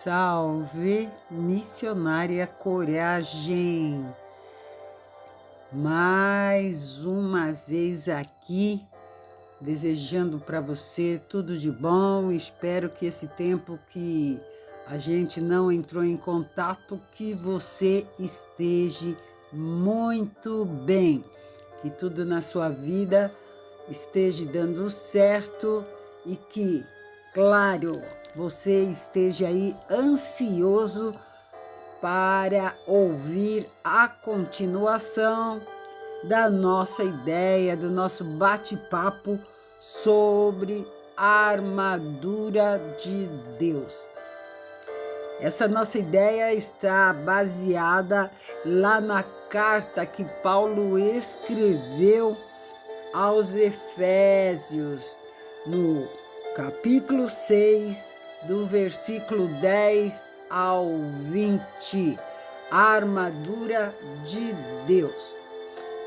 Salve, missionária Coragem! Mais uma vez aqui, desejando para você tudo de bom. Espero que esse tempo que a gente não entrou em contato, que você esteja muito bem, que tudo na sua vida esteja dando certo e que, claro, você esteja aí ansioso para ouvir a continuação da nossa ideia, do nosso bate-papo sobre a armadura de Deus. Essa nossa ideia está baseada lá na carta que Paulo escreveu aos Efésios, no capítulo 6, do versículo 10 ao 20, a armadura de Deus.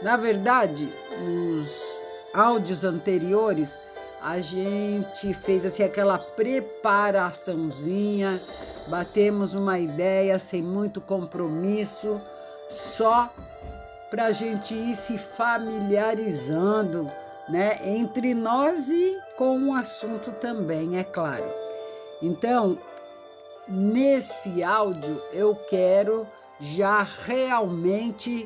Na verdade, nos áudios anteriores, a gente fez assim aquela preparaçãozinha, batemos uma ideia sem muito compromisso, só para a gente ir se familiarizando, né, entre nós e com o assunto também, é claro. Então, nesse áudio, eu quero já realmente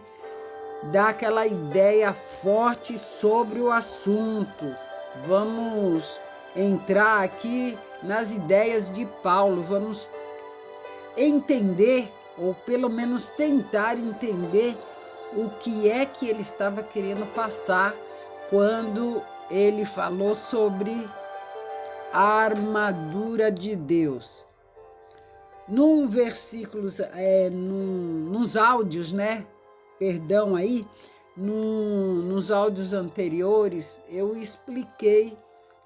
dar aquela ideia forte sobre o assunto. Vamos entrar aqui nas ideias de Paulo, vamos entender, ou pelo menos tentar entender, o que é que ele estava querendo passar quando ele falou sobre a armadura de Deus. Num versículos, nos áudios, né? Perdão aí, nos áudios anteriores, eu expliquei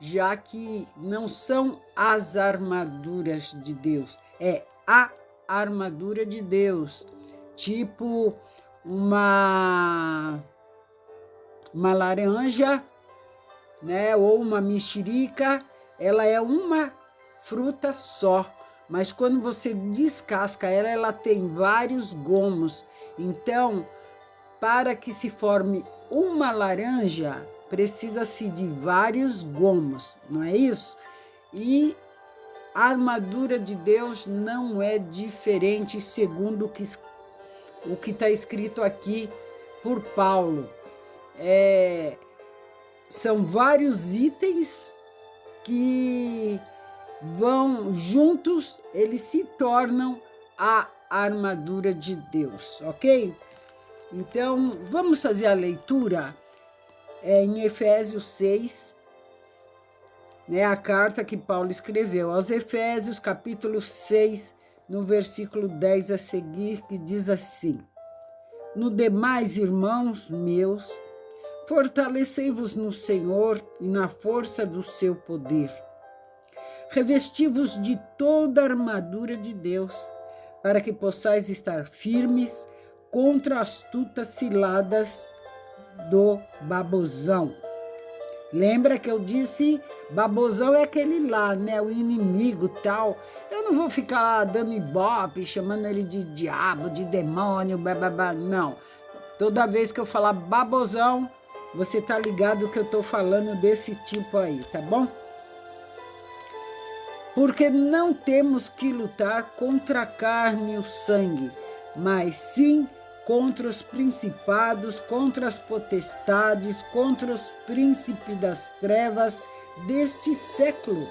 já que não são as armaduras de Deus, é a armadura de Deus, tipo uma laranja, né, ou uma mexerica, ela é uma fruta só, mas quando você descasca ela, ela tem vários gomos. Então, para que se forme uma laranja, precisa-se de vários gomos, não é isso? E a armadura de Deus não é diferente, segundo o que está escrito aqui por Paulo. São vários itens que vão juntos, eles se tornam a armadura de Deus, ok? Então, vamos fazer a leitura em Efésios 6, né, a carta que Paulo escreveu aos Efésios, capítulo 6, no versículo 10 a seguir, que diz assim: No demais, irmãos meus, fortalecei-vos no Senhor e na força do seu poder. Revesti-vos de toda a armadura de Deus, para que possais estar firmes contra as astutas ciladas do babozão. Lembra que eu disse, babozão é aquele lá, né, o inimigo tal. Eu não vou ficar dando ibope, chamando ele de diabo, de demônio, bababá, não. Toda vez que eu falar babozão, você tá ligado que eu tô falando desse tipo aí, tá bom? Porque não temos que lutar contra a carne e o sangue, mas sim contra os principados, contra as potestades, contra os príncipes das trevas deste século,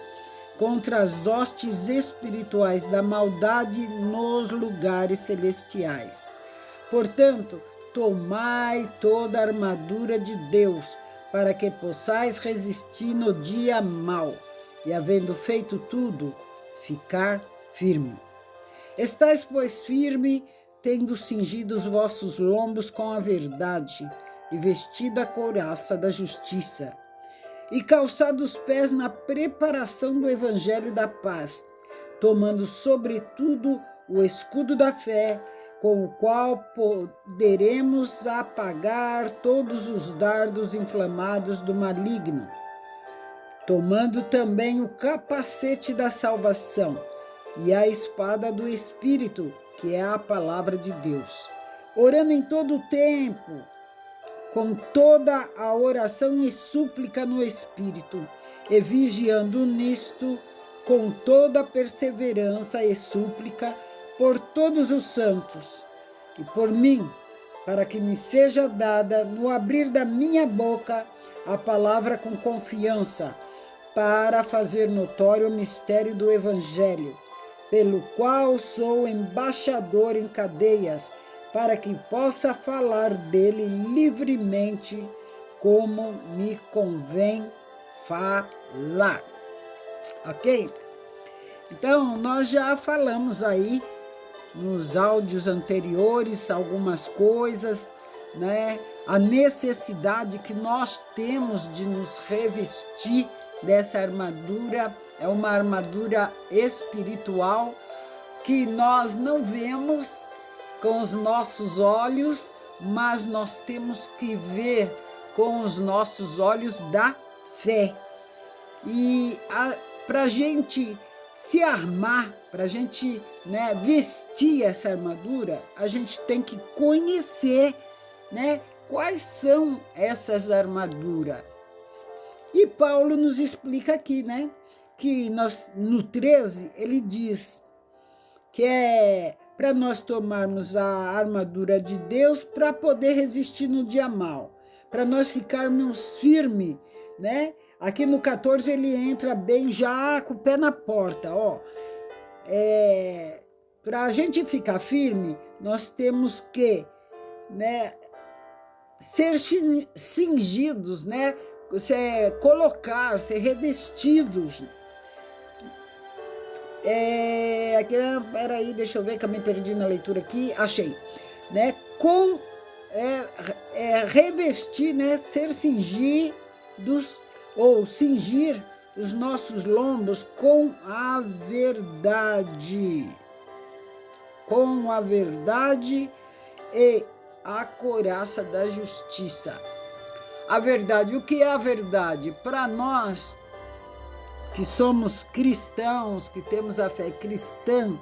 contra as hostes espirituais da maldade nos lugares celestiais. Portanto, tomai toda a armadura de Deus, para que possais resistir no dia mau, e havendo feito tudo, ficar firme. Estais, pois, firme, tendo cingido os vossos lombos com a verdade, e vestido a couraça da justiça, e calçado os pés na preparação do evangelho da paz, tomando sobretudo o escudo da fé, com o qual poderemos apagar todos os dardos inflamados do maligno, tomando também o capacete da salvação e a espada do Espírito, que é a palavra de Deus. Orando em todo o tempo, com toda a oração e súplica no Espírito, e vigiando nisto, com toda a perseverança e súplica, por todos os santos, e por mim, para que me seja dada, no abrir da minha boca, a palavra com confiança, para fazer notório o mistério do Evangelho, pelo qual sou embaixador em cadeias, para que possa falar dele livremente, como me convém falar. Ok? Então, nós já falamos aí, nos áudios anteriores, algumas coisas, né? A necessidade que nós temos de nos revestir dessa armadura, é uma armadura espiritual que nós não vemos com os nossos olhos, mas nós temos que ver com os nossos olhos da fé. E para a gente se armar, para a gente, né, vestir essa armadura, a gente tem que conhecer, né, quais são essas armaduras. E Paulo nos explica aqui, né, que no 13 ele diz que é para nós tomarmos a armadura de Deus para poder resistir no dia mal, para nós ficarmos firmes, né? Aqui no 14 ele entra bem já com o pé na porta, ó. Para a gente ficar firme, nós temos que, né, ser cingidos, né? Ser revestidos. Peraí, deixa eu ver que eu me perdi na leitura aqui. Achei, né? Revestir, né? Ser cingidos ou cingir os nossos lombos com a verdade. Com a verdade e a couraça da justiça. A verdade, o que é a verdade? Para nós que somos cristãos, que temos a fé cristã,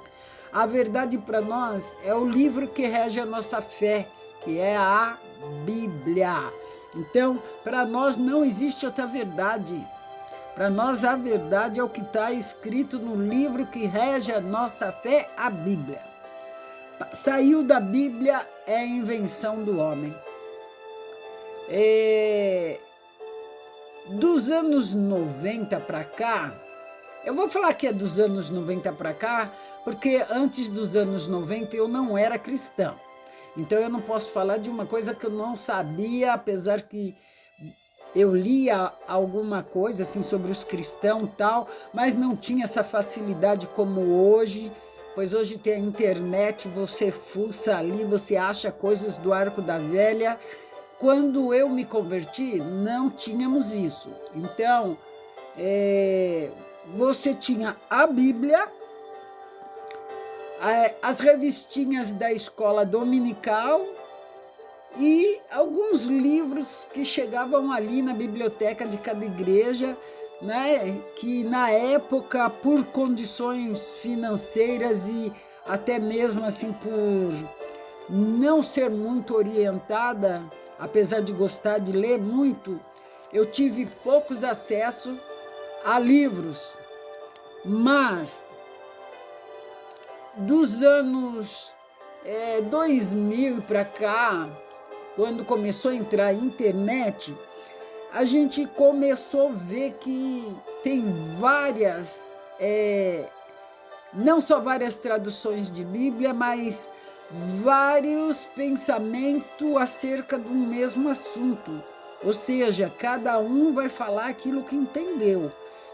a verdade para nós é o livro que rege a nossa fé, que é a Bíblia. Então, para nós não existe outra verdade. Para nós a verdade é o que está escrito no livro que rege a nossa fé, a Bíblia. Saiu da Bíblia é a invenção do homem. Dos anos 90 para cá, eu vou falar que é dos anos 90 para cá, porque antes dos anos 90 eu não era cristão. Então eu não posso falar de uma coisa que eu não sabia, apesar que eu lia alguma coisa assim sobre os cristãos e tal, mas não tinha essa facilidade como hoje, pois hoje tem a internet, você fuça ali, você acha coisas do Arco da Velha. Quando eu me converti, não tínhamos isso. Então, você tinha a Bíblia, as revistinhas da escola dominical e alguns livros que chegavam ali na biblioteca de cada igreja, né? Que na época, por condições financeiras e até mesmo assim por não ser muito orientada, apesar de gostar de ler muito, eu tive poucos acessos a livros. Mas dos anos 2000 para cá, quando começou a entrar a internet, a gente começou a ver que tem várias, não só várias traduções de Bíblia, mas vários pensamentos acerca do mesmo assunto. Ou seja, cada um vai falar aquilo que entendeu,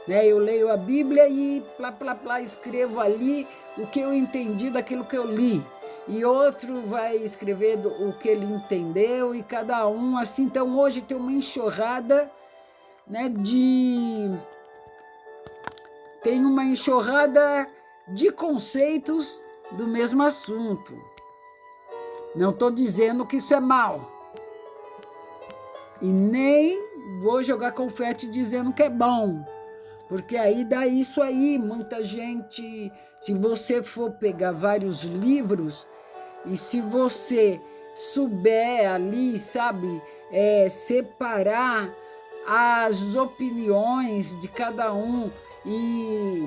né? Eu leio a Bíblia e escrevo ali o que eu entendi daquilo que eu li. E outro vai escrever o que ele entendeu, e cada um assim. Então hoje tem uma enxurrada, né, tem uma enxurrada de conceitos do mesmo assunto. Não estou dizendo que isso é mal. E nem vou jogar confete dizendo que é bom. Porque aí dá isso aí, muita gente, se você for pegar vários livros, e se você souber ali, sabe, separar as opiniões de cada um e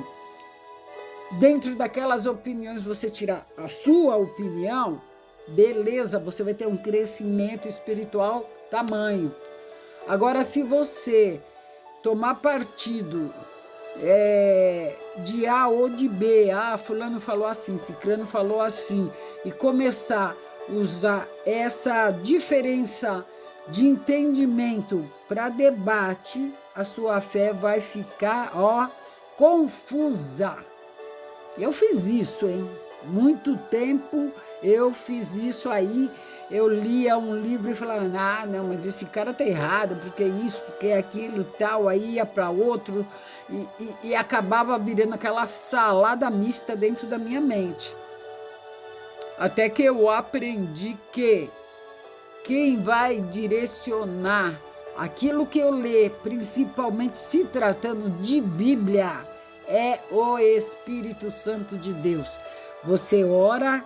dentro daquelas opiniões você tirar a sua opinião, beleza, você vai ter um crescimento espiritual tamanho. Agora, se você tomar partido de A ou de B, fulano falou assim, ciclano falou assim, e começar a usar essa diferença de entendimento para debate, a sua fé vai ficar, confusa. Eu fiz isso, hein? Muito tempo eu fiz isso aí. Eu lia um livro e falava, não, mas esse cara tá errado, porque isso, porque aquilo, tal, aí ia para outro, e acabava virando aquela salada mista dentro da minha mente. Até que eu aprendi que quem vai direcionar aquilo que eu ler, principalmente se tratando de Bíblia, é o Espírito Santo de Deus. Você ora,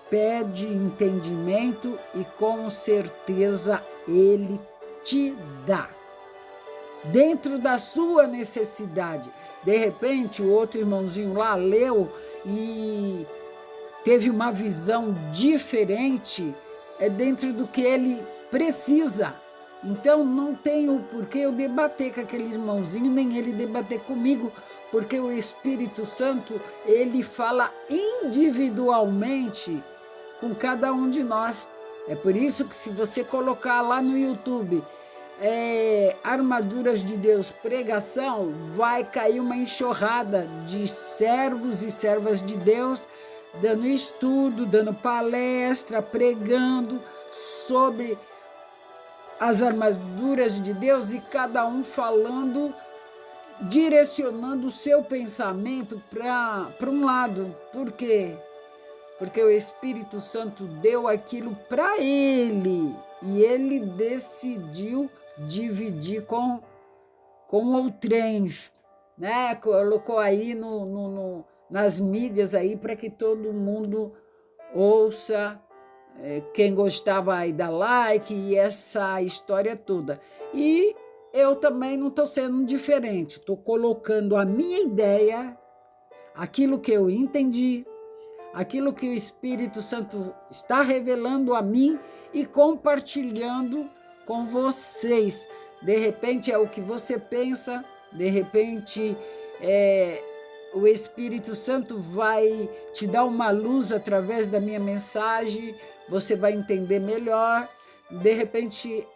pede entendimento e com certeza Ele te dá. Dentro da sua necessidade. De repente, o outro irmãozinho lá leu e teve uma visão diferente dentro do que ele precisa. Então, não tenho por que eu debater com aquele irmãozinho, nem ele debater comigo, porque o Espírito Santo, ele fala individualmente com cada um de nós. É por isso que se você colocar lá no YouTube, Armaduras de Deus, pregação, vai cair uma enxurrada de servos e servas de Deus, dando estudo, dando palestra, pregando sobre as armaduras de Deus e cada um falando, direcionando o seu pensamento para um lado. Por quê? Porque o Espírito Santo deu aquilo para ele e ele decidiu dividir com outrens, né? Colocou aí nas mídias aí para que todo mundo ouça, quem gostava aí dá like e essa história toda. E eu também não estou sendo diferente, estou colocando a minha ideia, aquilo que eu entendi, aquilo que o Espírito Santo está revelando a mim e compartilhando com vocês. De repente é o que você pensa, de repente o Espírito Santo vai te dar uma luz através da minha mensagem, você vai entender melhor, de repente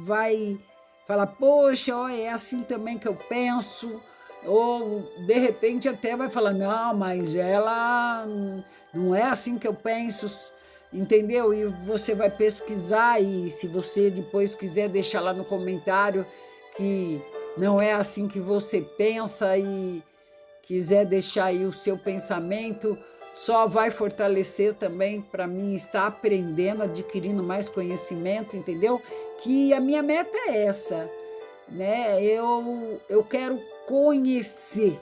vai falar, poxa, é assim também que eu penso, ou de repente até vai falar, não, mas ela não é assim que eu penso, entendeu? E você vai pesquisar e se você depois quiser deixar lá no comentário que não é assim que você pensa e quiser deixar aí o seu pensamento, só vai fortalecer também para mim estar aprendendo, adquirindo mais conhecimento, entendeu? Que a minha meta é essa, né? Eu quero conhecer.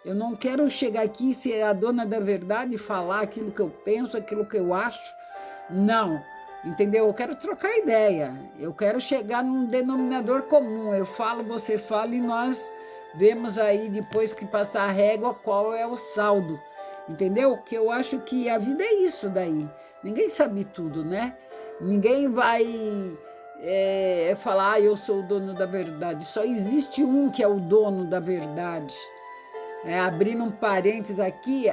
Eu não quero chegar aqui e ser a dona da verdade e falar aquilo que eu penso, aquilo que eu acho. Não, entendeu? Eu quero trocar ideia. Eu quero chegar num denominador comum. Eu falo, você fala e nós vemos aí, depois que passar a régua, qual é o saldo. Entendeu? Que eu acho que a vida é isso daí. Ninguém sabe tudo, né? Ninguém vai falar, eu sou o dono da verdade. Só existe um que é o dono da verdade. Abrindo um parênteses aqui,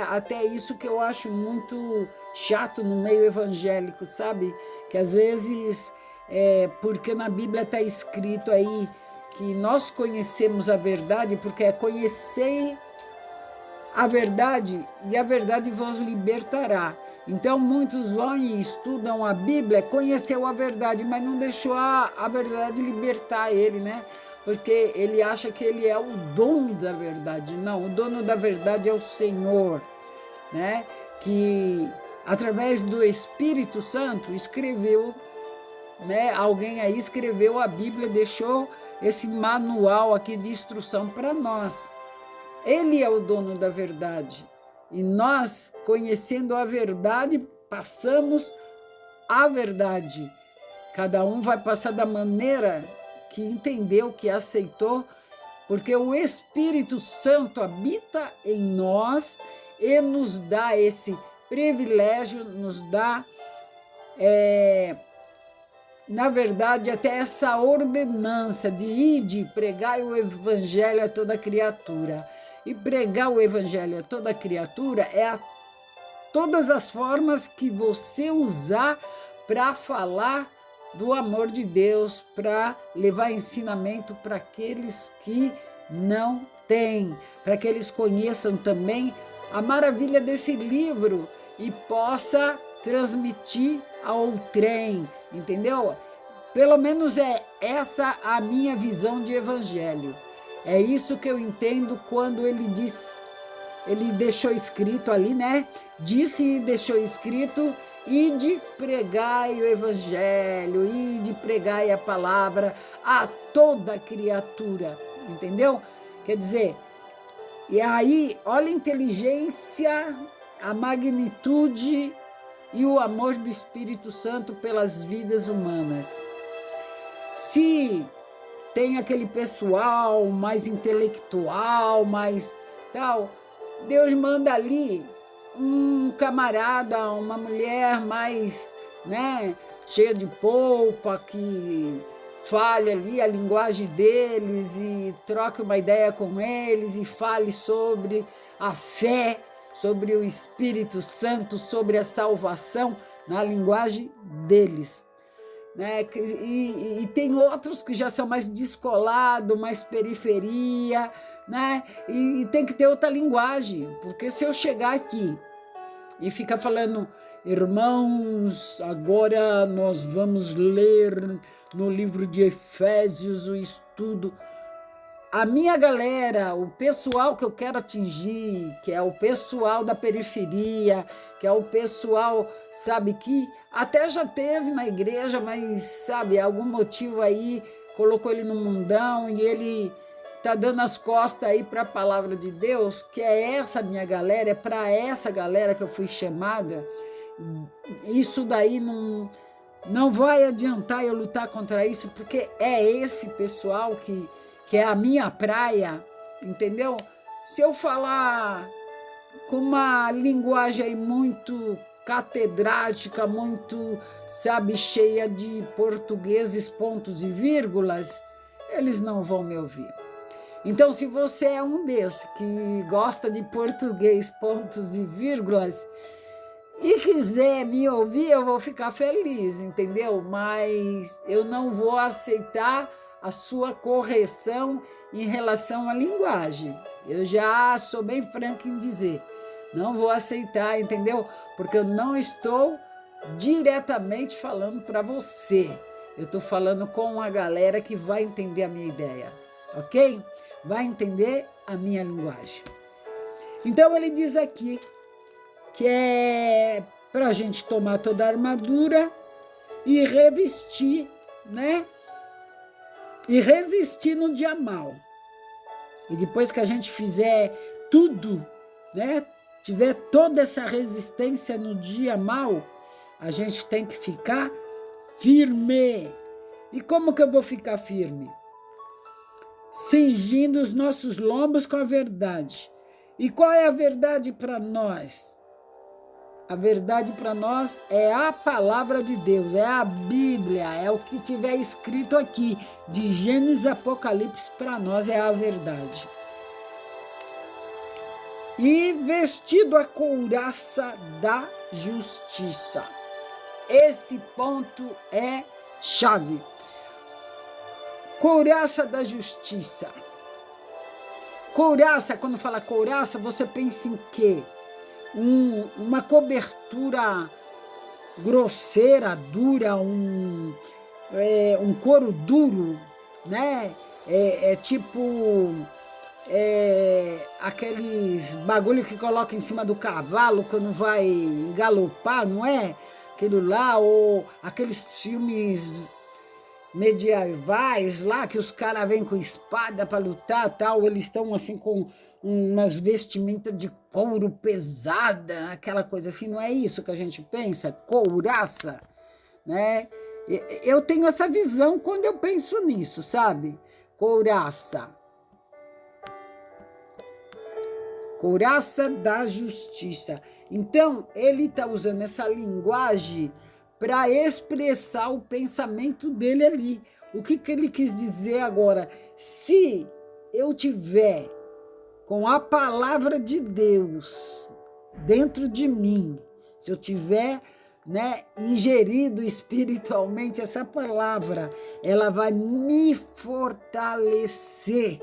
até isso que eu acho muito chato no meio evangélico, sabe? Que às vezes, porque na Bíblia está escrito aí que nós conhecemos a verdade, porque é conhecer a verdade e a verdade vos libertará. Então muitos vão e estudam a Bíblia, conheceu a verdade, mas não deixou a verdade libertar ele, né? Porque ele acha que ele é o dono da verdade. Não, o dono da verdade é o Senhor, né? Que através do Espírito Santo escreveu né? Alguém aí escreveu a Bíblia, deixou esse manual aqui de instrução para nós. Ele é o dono da verdade. E nós, conhecendo a verdade, passamos a verdade. Cada um vai passar da maneira que entendeu, que aceitou, porque o Espírito Santo habita em nós e nos dá esse privilégio, nos dá, na verdade, até essa ordenança de ir, de pregar o evangelho a toda criatura. E pregar o evangelho a toda criatura é todas as formas que você usar para falar do amor de Deus, para levar ensinamento para aqueles que não têm, para que eles conheçam também a maravilha desse livro e possa transmitir ao trem, entendeu? Pelo menos é essa a minha visão de evangelho. É isso que eu entendo quando ele diz, ele deixou escrito ali, né? Disse e deixou escrito: e de pregai o evangelho, e de pregai a palavra a toda criatura, entendeu? Quer dizer, e aí, olha a inteligência, a magnitude e o amor do Espírito Santo pelas vidas humanas. Se tem aquele pessoal mais intelectual, mais tal, Deus manda ali um camarada, uma mulher mais, né, cheia de polpa, que fale ali a linguagem deles e troque uma ideia com eles e fale sobre a fé, sobre o Espírito Santo, sobre a salvação na linguagem deles. Né? E tem outros que já são mais descolados, mais periferia, né? E tem que ter outra linguagem, porque se eu chegar aqui e ficar falando: irmãos, agora nós vamos ler no livro de Efésios o estudo. A minha galera, o pessoal que eu quero atingir, que é o pessoal da periferia, que é o pessoal, sabe, que até já teve na igreja, mas, sabe, algum motivo aí colocou ele no mundão e ele tá dando as costas aí para a palavra de Deus, que é essa minha galera, é para essa galera que eu fui chamada. Isso daí não vai adiantar eu lutar contra isso, porque é esse pessoal que é a minha praia, entendeu? Se eu falar com uma linguagem aí muito catedrática, muito, sabe, cheia de portugueses, pontos e vírgulas, eles não vão me ouvir. Então, se você é um desses que gosta de português, pontos e vírgulas, e quiser me ouvir, eu vou ficar feliz, entendeu? Mas eu não vou aceitar a sua correção em relação à linguagem. Eu já sou bem franca em dizer, não vou aceitar, entendeu? Porque eu não estou diretamente falando para você. Eu estou falando com uma galera que vai entender a minha ideia, ok? Vai entender a minha linguagem. Então ele diz aqui que é para a gente tomar toda a armadura e revestir, né? E resistir no dia mal. E depois que a gente fizer tudo, né? Tiver toda essa resistência no dia mal, a gente tem que ficar firme. E como que eu vou ficar firme? Cingindo os nossos lombos com a verdade. E qual é a verdade para nós? A verdade para nós é a palavra de Deus, é a Bíblia, é o que tiver escrito aqui, de Gênesis a Apocalipse, para nós é a verdade. E vestido a couraça da justiça. Esse ponto é chave. Couraça da justiça. Couraça, quando fala couraça, você pensa em quê? Uma cobertura grosseira, dura, um couro duro, né? Tipo aqueles bagulho que coloca em cima do cavalo quando vai galopar, não é? aquilo lá, ou aqueles filmes medievais lá, que os caras vêm com espada para lutar tal, eles estão assim com umas vestimentas de couro pesada, aquela coisa assim, não é isso que a gente pensa? Couraça, né? Eu tenho essa visão quando eu penso nisso, sabe? Couraça. Couraça da justiça. Então, ele está usando essa linguagem para expressar o pensamento dele ali. O que ele quis dizer agora? Se eu tiver com a palavra de Deus dentro de mim, se eu tiver, né, ingerido espiritualmente essa palavra, ela vai me fortalecer,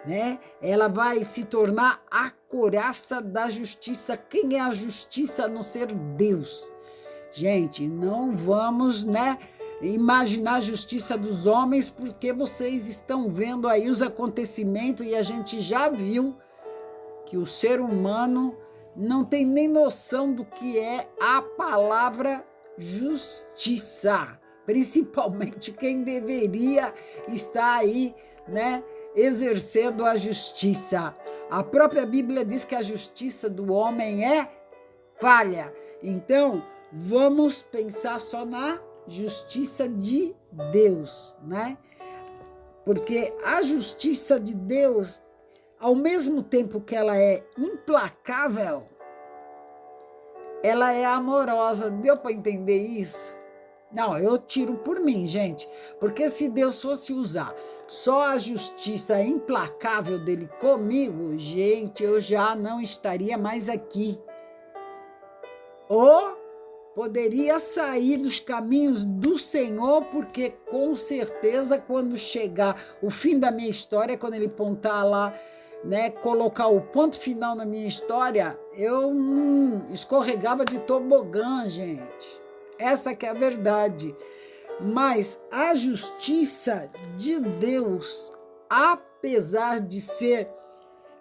né? Ela vai se tornar a couraça da justiça. Quem é a justiça a não ser Deus? Gente, não vamos, né, imaginar a justiça dos homens, porque vocês estão vendo aí os acontecimentos e a gente já viu que o ser humano não tem nem noção do que é a palavra justiça, principalmente quem deveria estar aí, né, exercendo a justiça. A própria Bíblia diz que a justiça do homem é falha. Então, vamos pensar só na justiça de Deus, né? Porque a justiça de Deus, ao mesmo tempo que ela é implacável, ela é amorosa. Deu para entender isso? Não, eu tiro por mim, gente. Porque se Deus fosse usar só a justiça implacável dele comigo, gente, eu já não estaria mais aqui. Ou poderia sair dos caminhos do Senhor, porque com certeza quando chegar o fim da minha história, quando ele apontar lá, né, colocar o ponto final na minha história, eu escorregava de tobogã, gente. Essa que é a verdade. Mas a justiça de Deus, apesar de ser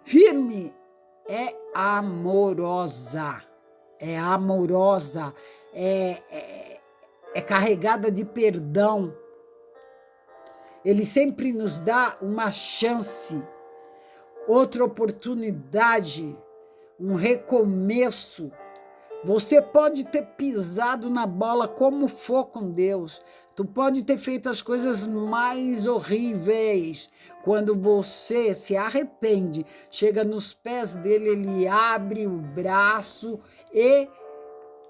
firme, é amorosa. É amorosa, é carregada de perdão. Ele sempre nos dá uma chance, outra oportunidade, um recomeço. Você pode ter pisado na bola como for com Deus. Tu pode ter feito as coisas mais horríveis. Quando você se arrepende, chega nos pés dele, ele abre o braço e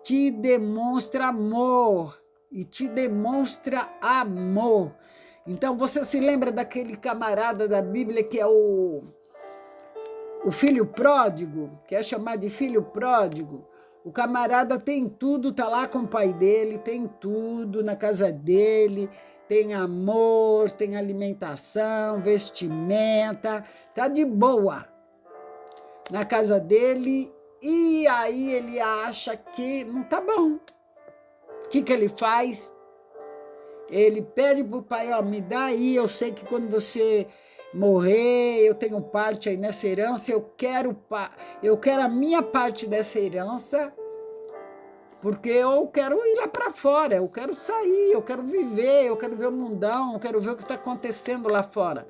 te demonstra amor. E te demonstra amor. Então, você se lembra daquele camarada da Bíblia que é o filho pródigo, que é chamado de filho pródigo? O camarada tem tudo, tá lá com o pai dele, tem tudo na casa dele, tem amor, tem alimentação, vestimenta, tá de boa na casa dele, e aí ele acha que não tá bom. O que ele faz? Ele pede pro pai, ó, me dá aí, eu sei que quando você morrer, eu tenho parte aí nessa herança, eu quero a minha parte dessa herança, porque eu quero ir lá para fora, eu quero sair, eu quero ver o mundão, eu quero ver o que está acontecendo lá fora.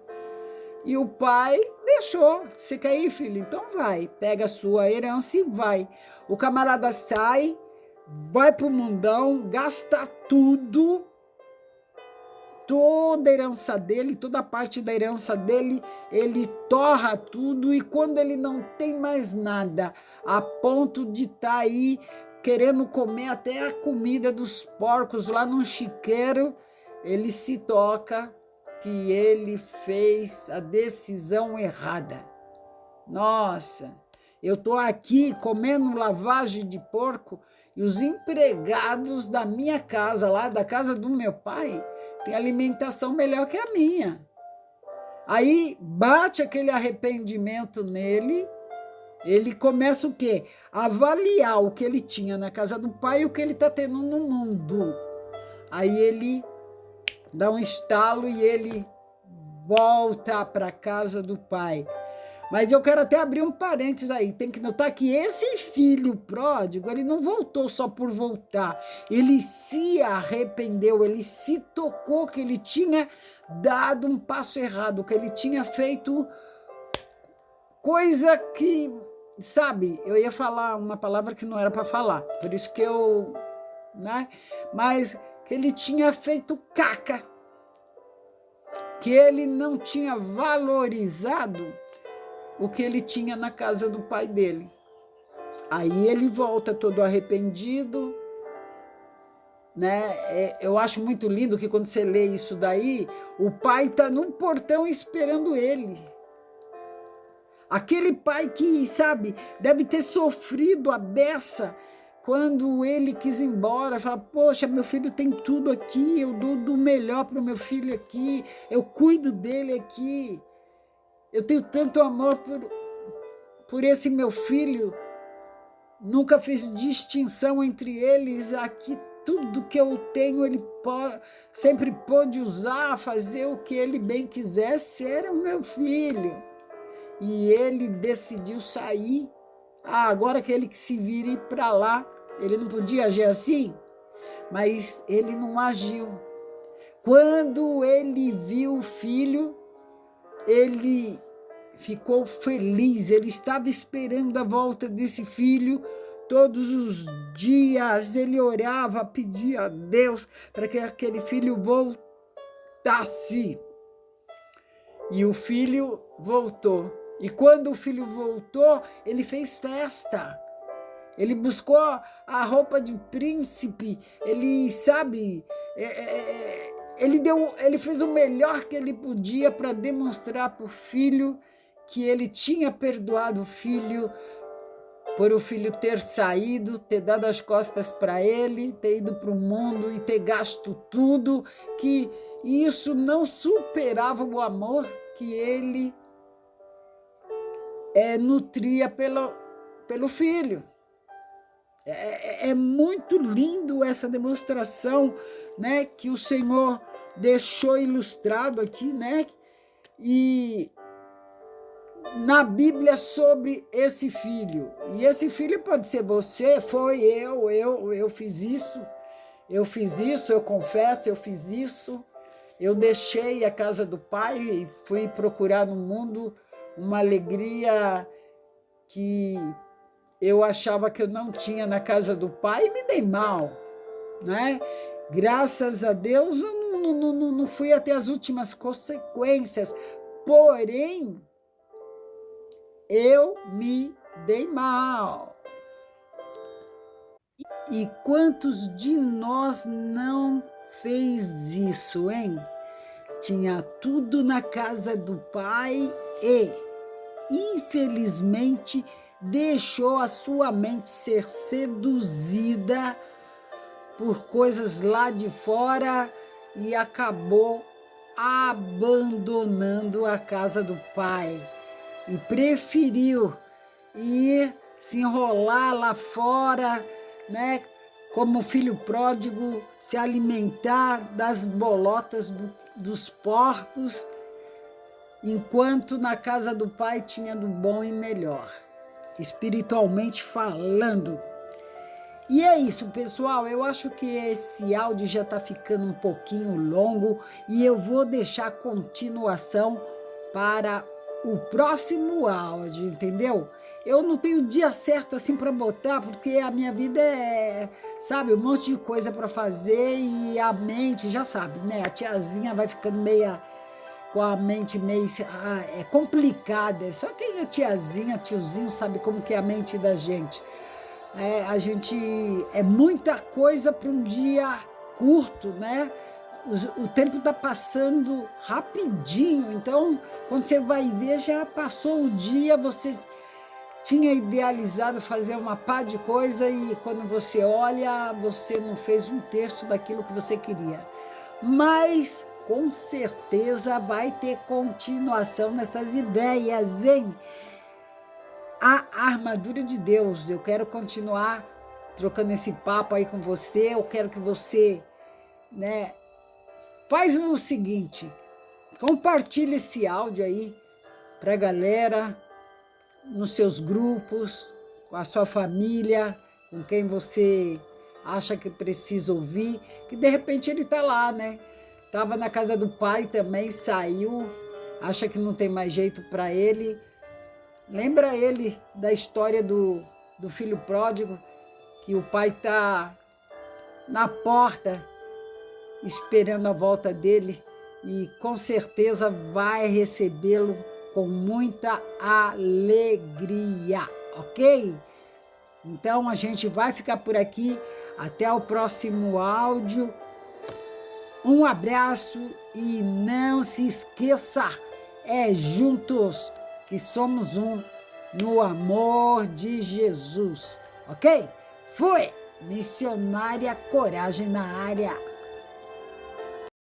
E o pai deixou. Você quer ir, filho? Então vai, pega a sua herança e vai. O camarada sai, vai pro mundão, gasta tudo, toda a herança dele, toda a parte da herança dele, ele torra tudo, e quando ele não tem mais nada, a ponto de estar aí querendo comer até a comida dos porcos lá no chiqueiro, ele se toca que ele fez a decisão errada. Nossa, eu estou aqui comendo lavagem de porco e os empregados da minha casa, lá da casa do meu pai, têm alimentação melhor que a minha. Aí bate aquele arrependimento nele, ele começa o quê? A avaliar o que ele tinha na casa do pai e o que ele está tendo no mundo. Aí ele dá um estalo e ele volta para a casa do pai. Mas eu quero até abrir um parênteses aí. Tem que notar que esse filho pródigo, ele não voltou só por voltar. Ele se arrependeu, ele se tocou que ele tinha dado um passo errado, que ele tinha feito coisa que, sabe, eu ia falar uma palavra que não era para falar. Por isso que eu, né? Mas que ele tinha feito caca, que ele não tinha valorizado o que ele tinha na casa do pai dele. Aí ele volta todo arrependido, né? Eu acho muito lindo que quando você lê isso daí, o pai está no portão esperando ele. Aquele pai que, sabe, deve ter sofrido a beça quando ele quis ir embora, fala, poxa, meu filho tem tudo aqui, eu dou do melhor para o meu filho aqui, eu cuido dele aqui, eu tenho tanto amor por esse meu filho, nunca fiz distinção entre eles, aqui tudo que eu tenho ele sempre pôde usar, fazer o que ele bem quisesse, era o meu filho. E ele decidiu sair, agora que ele que se vire para lá, ele não podia agir assim, mas ele não agiu. Quando ele viu o filho, ele ficou feliz, ele estava esperando a volta desse filho todos os dias, ele orava, pedia a Deus para que aquele filho voltasse. E o filho voltou. E quando o filho voltou, ele fez festa. Ele buscou a roupa de príncipe, ele, sabe, ele fez o melhor que ele podia para demonstrar para o filho que ele tinha perdoado o filho por o filho ter saído, ter dado as costas para ele, ter ido para o mundo e ter gasto tudo, que isso não superava o amor que ele nutria pelo filho. É muito lindo essa demonstração, né, que o Senhor deixou ilustrado aqui, né, e na Bíblia sobre esse filho. E esse filho pode ser você, foi eu fiz isso, eu confesso, eu fiz isso, eu deixei a casa do pai e fui procurar no mundo uma alegria que eu achava que eu não tinha na casa do pai e me dei mal, né? Graças a Deus eu não fui até as últimas consequências, porém eu me dei mal. E quantos de nós não fez isso, hein? Tinha tudo na casa do pai e, infelizmente, deixou a sua mente ser seduzida por coisas lá de fora e acabou abandonando a casa do pai e preferiu ir se enrolar lá fora, né, como filho pródigo, se alimentar das bolotas dos porcos, enquanto na casa do pai tinha do bom e melhor, espiritualmente falando. E é isso, pessoal, eu acho que esse áudio já está ficando um pouquinho longo e eu vou deixar a continuação para o próximo áudio, entendeu? Eu não tenho dia certo assim para botar, porque a minha vida sabe, um monte de coisa para fazer e a mente, já sabe, né? A tiazinha vai ficando meia com a mente meio complicada. Só quem é tiazinha, tiozinho sabe como que é a mente da gente. A gente é muita coisa para um dia curto, né? O tempo está passando rapidinho, então quando você vai ver já passou o dia, você tinha idealizado fazer uma pá de coisa e quando você olha, você não fez um terço daquilo que você queria. Mas com certeza vai ter continuação nessas ideias, hein? A armadura de Deus. Eu quero continuar trocando esse papo aí com você. Eu quero que você, né, faz o seguinte, compartilha esse áudio aí pra galera, nos seus grupos, com a sua família, com quem você acha que precisa ouvir, que de repente ele está lá, né? Estava na casa do pai também, saiu, acha que não tem mais jeito para ele. Lembra ele da história do filho pródigo, que o pai está na porta esperando a volta dele e com certeza vai recebê-lo com muita alegria, ok? Então a gente vai ficar por aqui. Até o próximo áudio. Um abraço e não se esqueça, é juntos que somos um no amor de Jesus, ok? Fui! Missionária Coragem na área.